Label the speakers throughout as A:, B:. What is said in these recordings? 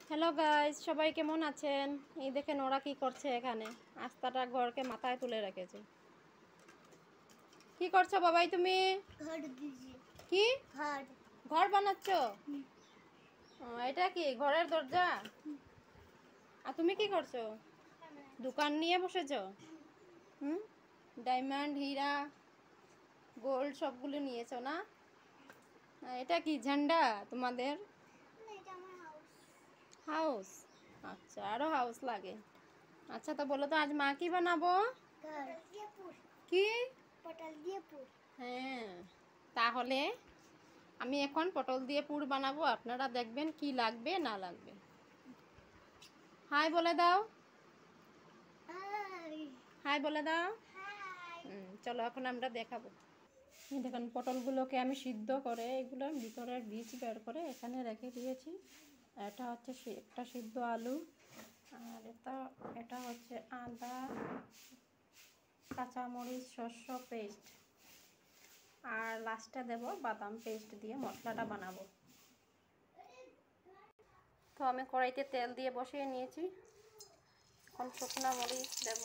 A: Hello guys, সবাই কেমন আছেন? এই দেখেন ওরা কি করছে এখানে। আস্তাটা ঘরকে মাথায় তুলে রেখেছে। কি করছো বাবাই তুমি?
B: ঘর দিছি।
A: কি
B: ঘর
A: ঘর বানাচ্ছ? এটা কি ঘরের দরজা? আর তুমি কি করছো? দোকান নিয়ে বসেছো? হুম, ডায়মন্ড, হীরা, গোল্ড সবগুলো নিয়েছো না? এটা কি ঝান্ডা তোমাদের?
B: এটা আমার হাউস।
A: হাউস? আচ্ছা, আরো হাউস লাগে। আচ্ছা, তো বলো তো আজ মা কি বানাবো?
B: ঘর দিয়ে পুর।
A: কি?
B: পটল দিয়ে পুর।
A: হ্যাঁ, তাহলে আমি এখন পটল দিয়ে পুর বানাবো। আপনারা দেখবেন কি লাগবে না লাগবে। হাই বলে দাও।
B: হাই।
A: হাই বলে দাও।
B: হাই।
A: চলো এখন আমরা দেখাবো। এই দেখুন পটলগুলোকে আমি সিদ্ধ করে এগুলো ভিতরের বীজ বের করে এখানে রেখে দিয়েছি। এটা হচ্ছে একটা সিদ্ধ আলু, আর এটা হচ্ছে আদা, কাঁচামরিচ, শস্য পেস্ট, আর লাস্টে দেব বাদাম পেস্ট দিয়ে মশলাটা বানাবো। তো আমি কড়াইতে তেল দিয়ে বসিয়ে নিয়েছি। এখন শুকনো মরিচ দেব,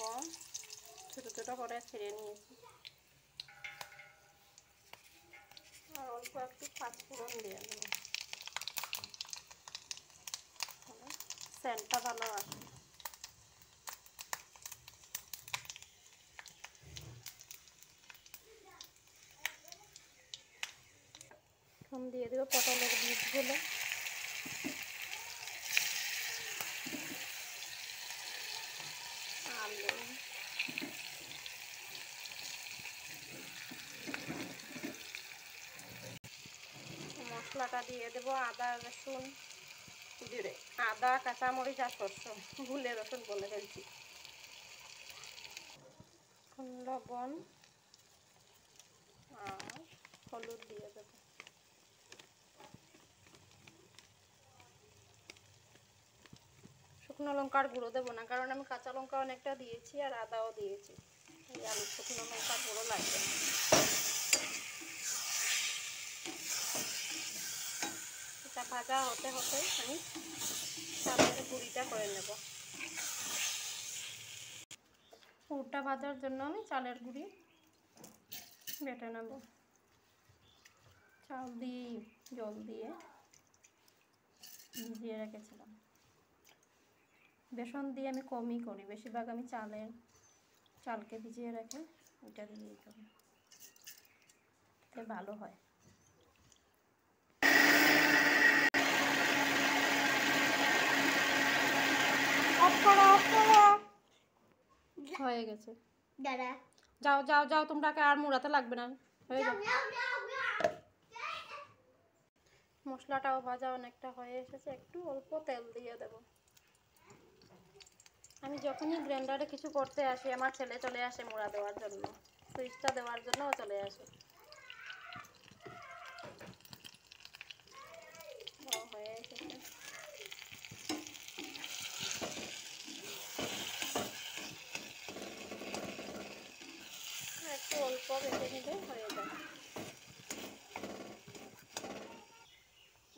A: ছোটো ছোটো করে ছিঁড়ে নিয়েছি, আর অল্প একটু পাঁচফোড়ন দিয়ে দেবো, সেন্টটা ভালো আছে। এখন দিয়ে দেবো পটলের বীজগুলো। আলু, মশলাটা দিয়ে দেবো আদা, রসুন, জিরে, আদা, কাঁচামরিচ আর শস্য, ভুলে রসুন বলে ফেলছি। লবণ আর হলুদ দিয়ে দেবো। শুকনো লঙ্কার গুঁড়ো দেবো না, কারণ আমি কাঁচা লঙ্কা অনেকটা দিয়েছি আর আদাও দিয়েছি, আর শুকনো লঙ্কার গুঁড়ো লাগবে না। এটা ভাজা হতে হতে আমি চালের গুঁড়িটা করে নেব। পুরটা ভাজার জন্য আমি চালের গুঁড়ি বেটে নেব। চাল দিয়ে জল দিয়ে ভিজিয়ে রেখেছিলাম। বেসন দিয়ে আমি কমই করি, বেশিরভাগ আমি চালকে ভিজিয়ে রেখে ওইটা দিয়েই করি, এতে ভালো হয়। হয়ে গেছে।
B: দাদা
A: যাও যাও যাও, তোমরাকে আর মুড়াতে লাগবে না, হয়ে যাও। মশলাটাও ভাজা অনেকটা হয়ে এসেছে, একটু অল্প তেল দিয়ে দেব। আমি যখনই গ্রাইন্ডারে কিছু করতে আসি আমার ছেলে চলে আসে মুড়া দেওয়ার জন্য, সুইচটা দেওয়ার জন্যও চলে আসে। হয়ে এসেছে। একটু অল্প বেটে নিলে হয়ে যায়।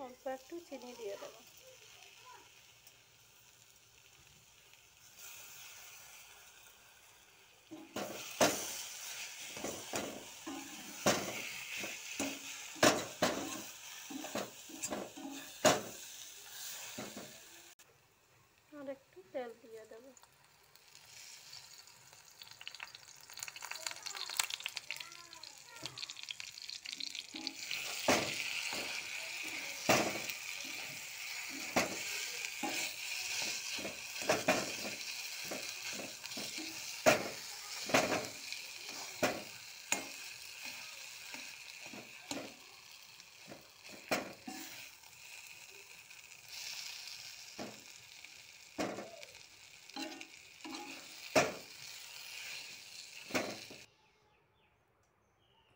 A: অল্প একটু চিনি দিয়ে দেবো। আর একটু তেল দিয়ে দেবো।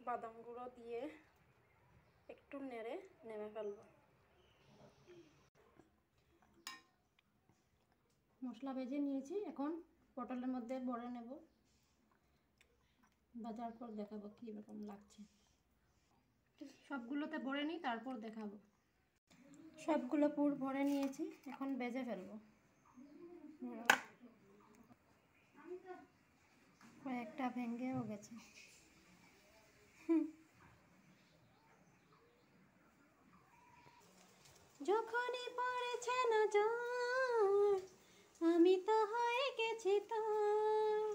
A: বাদাম গুঁড়ো দিয়ে একটু নেড়ে নেমে ফেলবো। মশলা ভেজে নিয়েছি, এখন পটলের মধ্যে ভরে নেব। ভাজার পর দেখাবো কী রকম লাগছে। সবগুলোতে ভরে নিই, তারপর দেখাবো। সবগুলো পুর ভরে নিয়েছি, এখন বেজে ফেলবো। কয়েকটা ভেঙেও গেছে। যখনই পড়েছে নজর আমি তো হয়ে গেছি তোর,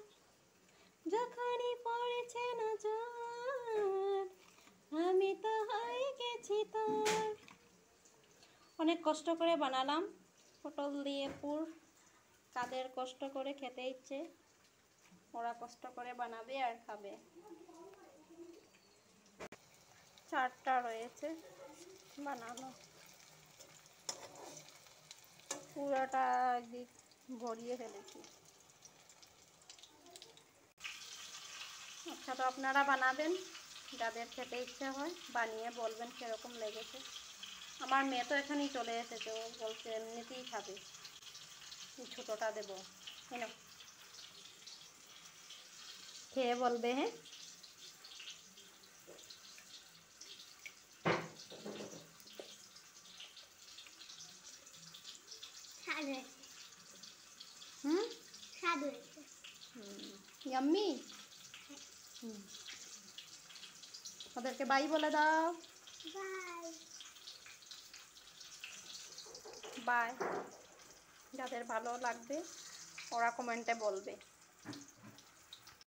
A: যখনই পড়েছে নজর আমি তো হয়ে গেছি তোর। অনেক কষ্ট করে বানালাম পটল দিয়ে পুর। কাদের কষ্ট করে খেতে ইচ্ছে ওরা কষ্ট করে বানাবে আর খাবে। 4টা রয়েছে বানানো, পুরোটা একদিক ভরিয়ে ফেলেছি। আচ্ছা, তো আপনারা বানাবেন, যাদের খেতে ইচ্ছে হয় বানিয়ে বলবেন সেরকম লেগেছে। আমার মেয়ে তো এখানেই চলে এসেছে, ও বলছে এমনিতেই খাবে, ছোটোটা দেবো। হ্যাঁ, খেয়ে বলবে। হ্যাঁ,
B: স্বাদ হয়েছে,
A: হুম,
B: স্বাদ হয়েছে।
A: ইয়াম্মি। ওদেরকে বাই বলে দাও।
B: বাই।
A: বাই। যাদের ভালো লাগবে ওরা কমেন্টে বলবে।